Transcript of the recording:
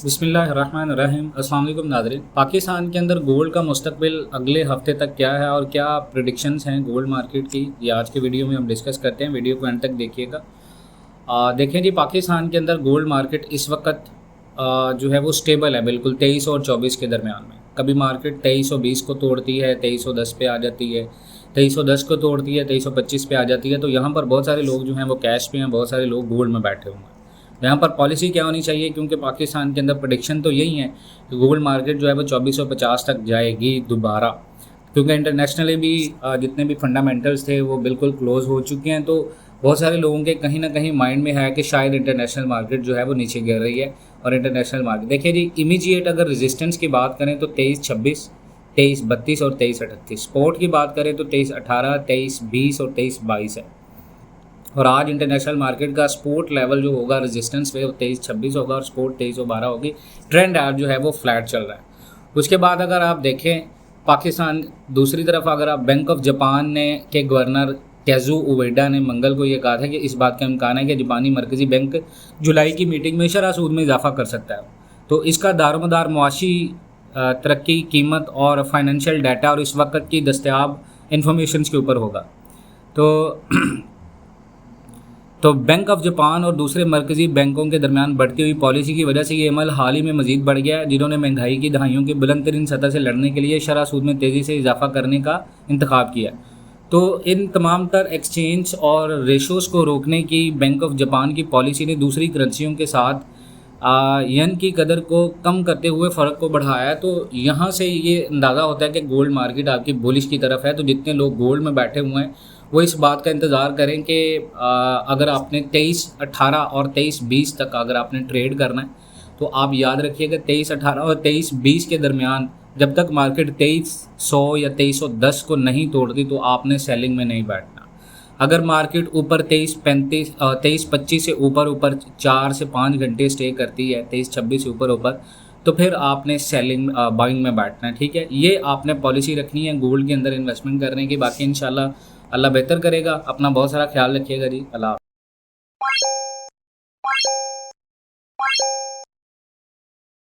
बिस्मिल्लाहिर्रहमानिर्रहीम। अस्सलाम वालेकुम नाज़रीन। पाकिस्तान के अंदर गोल्ड का मुस्तकबिल अगले हफ्ते तक क्या है और क्या प्रेडिक्शंस हैं गोल्ड मार्केट की, ये आज के वीडियो में हम डिस्कस करते हैं। वीडियो को एंड तक देखिएगा। देखें जी, पाकिस्तान के अंदर गोल्ड मार्केट इस वक्त जो है वो स्टेबल है, बिल्कुल 23 और 24 के दरमियान में। कभी मार्केट 2320 को तोड़ती है, 2310 पे आ जाती है, 2310 को तोड़ती है, 2325 पे आ जाती है। तो यहाँ पर बहुत सारे लोग जो हैं वो कैश पे हैं, बहुत सारे लोग गोल्ड में बैठे हुए हैं। यहाँ पर पॉलिसी क्या होनी चाहिए, क्योंकि पाकिस्तान के अंदर प्रेडिक्शन तो यही है कि गोल्ड मार्केट जो है वो 2450 तक जाएगी दोबारा, क्योंकि इंटरनेशनली भी जितने भी फंडामेंटल्स थे वो बिल्कुल क्लोज हो चुके हैं। तो बहुत सारे लोगों के कहीं ना कहीं माइंड में है कि शायद इंटरनेशनल मार्केट जो है वो नीचे गिर रही है। और इंटरनेशनल मार्केट देखिए जी, इमीडिएट अगर रेजिस्टेंस की बात करें तो 2326, 2332 और 2338। स्पोर्ट की बात करें तो 2318, 2320 और 2322 है। और आज इंटरनेशनल मार्केट का स्पोर्ट लेवल जो होगा रेजिस्टेंस पे वो 2326 होगा और स्पोर्ट 2312 होगी। ट्रेंड आज जो है वो फ्लैट चल रहा है। उसके बाद अगर आप देखें पाकिस्तान, दूसरी तरफ अगर आप बैंक ऑफ जापान ने के गवर्नर केजू उवेडा ने मंगल को ये कहा था कि इस बात का इम्कान है कि जापानी मरकज़ी बैंक जुलाई की मीटिंग में शरह सूद में इजाफा कर सकता है। तो इसका दारोमदार मुआशी तरक्की, कीमत और फाइनेंशियल डाटा और इस वक्त की दस्तयाब इंफॉर्मेशन के ऊपर होगा। तो बैंक ऑफ जापान और दूसरे मरकज़ी बैंकों के दरमियान बढ़ती हुई पॉलिसी की वजह से ये अमल हाल ही में मज़ीद बढ़ गया है, जिन्होंने महंगाई की दहाइयों की बुलंद तरीन सतह से लड़ने के लिए शरह सूद में तेज़ी से इजाफा करने का इंतखाब किया। तो इन तमाम तर एक्सचेंज और रेशोज़ को रोकने की बैंक ऑफ जापान की पॉलिसी ने दूसरी करेंसियों के साथ यन की कदर को कम करते हुए फ़र्क को बढ़ाया। तो यहाँ से ये अंदाज़ा होता है कि गोल्ड मार्केट आपकी बुलिश की तरफ है। तो जितने लोग गोल्ड में बैठे हुए हैं वो इस बात का इंतज़ार करें कि अगर आपने 2318 और 2320 तक अगर आपने ट्रेड करना है तो आप याद रखिएगा 2318 और 2320 के दरमियान जब तक मार्केट 2300 या 2310 को नहीं तोड़ती तो आपने सेलिंग में नहीं बैठना। अगर मार्केट ऊपर 2325 से ऊपर 4 से 5 घंटे स्टे करती है, 2326 से ऊपर तो फिर आपने सेलिंग बाइंग में बैठना है। ठीक है, ये आपने पॉलिसी रखनी है गोल्ड के अंदर इन्वेस्टमेंट करने की। बाकी इंशाल्लाह अल्लाह बेहतर करेगा। अपना बहुत सारा ख्याल रखिएगा जी। अल्लाह।